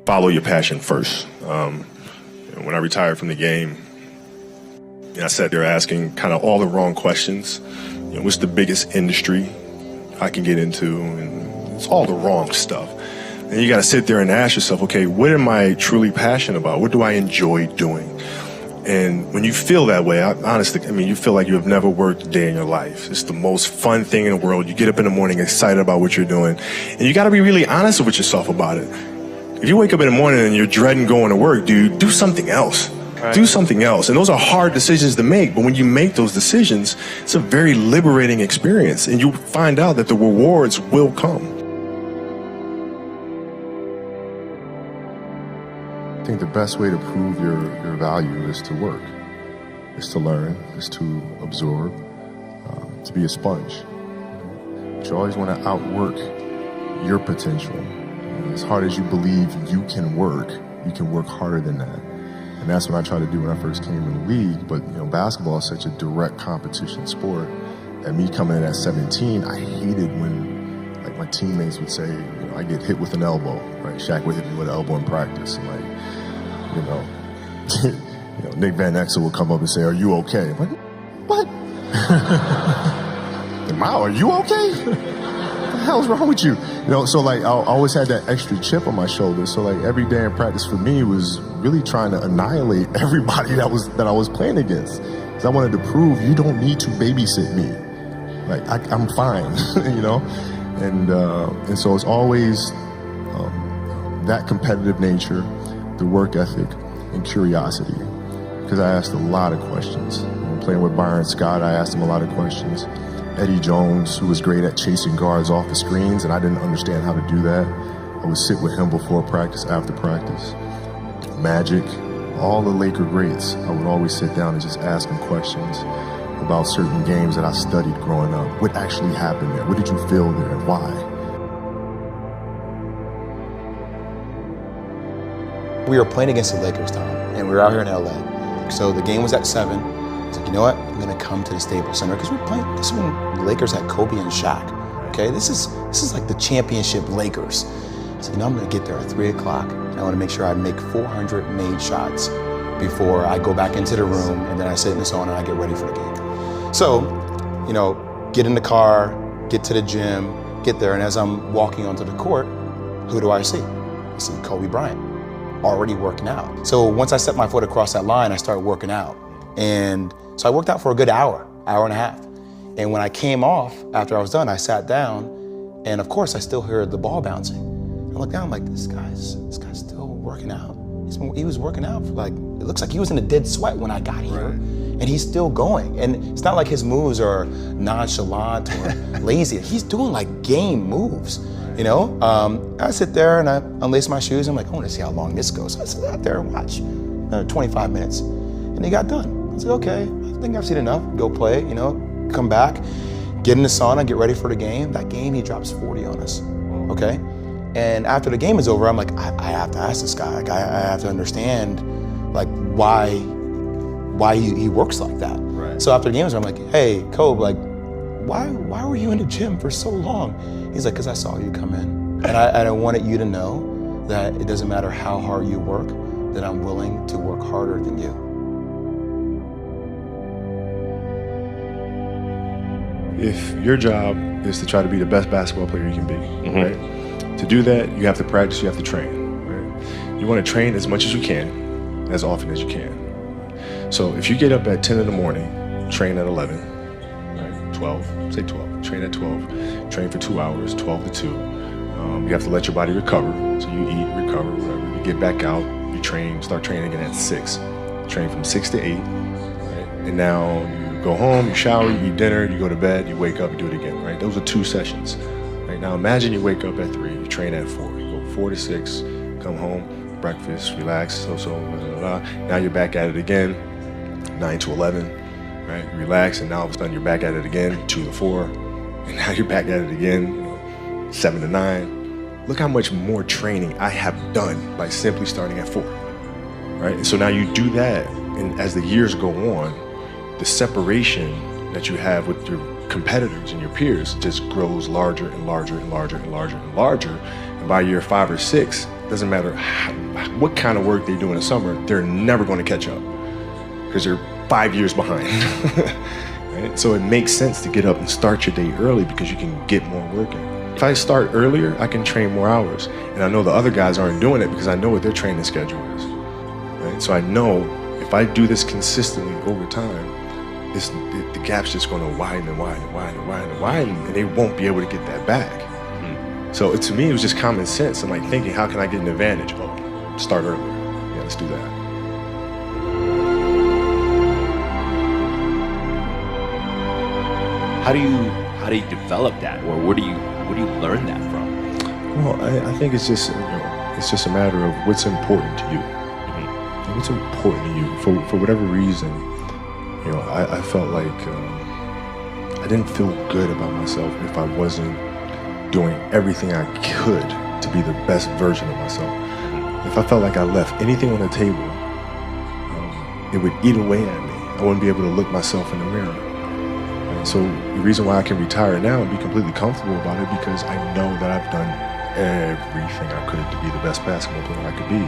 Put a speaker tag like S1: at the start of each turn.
S1: follow your passion first. When I retired from the game, I sat there asking kind of all the wrong questions. What's the biggest industry I can get into? And it's all the wrong stuff. And you got to sit there and ask yourself, okay, what am I truly passionate about? What do I enjoy doing? And when you feel that way, honestly, you feel like you have never worked a day in your life. It's the most fun thing in the world. You get up in the morning excited about what you're doing. And you got to be really honest with yourself about it. If you wake up in the morning and you're dreading going to work, dude, do something else. Right. Do something else. And those are hard decisions to make. But when you make those decisions, it's a very liberating experience. And you find out that the rewards will come.
S2: I think the best way to prove your value is to work, is to learn, is to absorb, to be a sponge. But you always want to outwork your potential. As hard as you believe you can work harder than that. And that's what I tried to do when I first came in the league. But basketball is such a direct competition sport. And me coming in at 17, I hated when my teammates would say, I get hit with an elbow, right? Shaq would hit me with an elbow in practice. And Nick Van Exel would come up and say, "Are you okay?" I'm like, what? Mao, are you okay? What the hell's wrong with you? So I always had that extra chip on my shoulder. So every day in practice for me was really trying to annihilate everybody that I was playing against. Because I wanted to prove you don't need to babysit me. I'm fine, And so it's always that competitive nature, the work ethic, and curiosity. Because I asked a lot of questions. Playing with Bryant Scott, I asked him a lot of questions. Eddie Jones, who was great at chasing guards off the screens, and I didn't understand how to do that. I would sit with him before practice, after practice. Magic, all the Laker greats, I would always sit down and just ask them questions about certain games that I studied growing up. What actually happened there? What did you feel there and why?
S3: We were playing against the Lakers, Tom, and we were out here in LA. So the game was at 7. I was like, you know what? I'm gonna come to the Staples Center because we're playing. This is when the Lakers had Kobe and Shaq. Okay, this is like the championship Lakers. So I'm gonna get there at 3 o'clock, and I want to make sure I make 400 made shots before I go back into the room, and then I sit in the sauna and I get ready for the game. So, get in the car, get to the gym, get there, and as I'm walking onto the court, who do I see? I see Kobe Bryant, already working out. So once I set my foot across that line, I started working out. And so I worked out for a good hour and a half. And when I came off, after I was done, I sat down, and of course I still heard the ball bouncing. I looked down, I'm like, this guy's still working out. He was working out for it looks like he was in a dead sweat when I got here. Right. And he's still going. And it's not like his moves are nonchalant or lazy. He's doing game moves. I sit there and I unlace my shoes. I'm like, I want to see how long this goes. So I sit out there and watch 25 minutes. And he got done. I was like, okay, I think I've seen enough. Go play, come back, get in the sauna, get ready for the game. That game, he drops 40 on us, okay? And after the game is over, I'm like, I have to ask this guy. I have to understand, why he works like that. Right. So after the game was over, I'm like, hey, Kobe, why were you in the gym for so long? He's like, because I saw you come in. And I wanted you to know that it doesn't matter how hard you work, that I'm willing to work harder than you.
S1: If your job is to try to be the best basketball player you can be, right? To do that, you have to practice, you have to train, right? You want to train as much as you can, as often as you can. So if you get up at 10 in the morning, train at 11, right? 12, say 12, train at 12, train for 2 hours, 12 to 2. You have to let your body recover. So you eat, recover, whatever. You get back out, you train, start training again at 6. Train from 6 to 8, right? And now you go home, you shower, you eat dinner, you go to bed, you wake up, you do it again, right? Those are 2 sessions. Right? Now imagine you wake up at 3, you train at 4, you go 4 to 6, come home, breakfast, relax, blah, blah, blah. Now you're back at it again, 9 to 11, right? Relax, and now all of a sudden you're back at it again, 2 to 4, and now you're back at it again, 7 to 9. Look how much more training I have done by simply starting at 4, right? And so now you do that, and as the years go on, the separation that you have with your competitors and your peers just grows larger and larger and larger and larger and larger. And by year 5 or 6, doesn't matter what kind of work they do in the summer, they're never going to catch up because they're 5 years behind. Right? So it makes sense to get up and start your day early because you can get more work in. If I start earlier, I can train more hours. And I know the other guys aren't doing it because I know what their training schedule is. Right? So I know if I do this consistently over time, the gap's just going to widen and widen and widen and widen and widen, and they won't be able to get that back. So to me, it was just common sense. I'm like thinking, how can I get an advantage? Oh, start earlier. Yeah, let's do that.
S4: How do you develop that, or where do you learn that from?
S1: Well, I think it's just a matter of what's important to you. What's important to you for whatever reason. I felt like I didn't feel good about myself if I wasn't doing everything I could to be the best version of myself. If I felt like I left anything on the table, it would eat away at me. I wouldn't be able to look myself in the mirror. And so the reason why I can retire now and be completely comfortable about it, because I know that I've done everything I could to be the best basketball player I could be.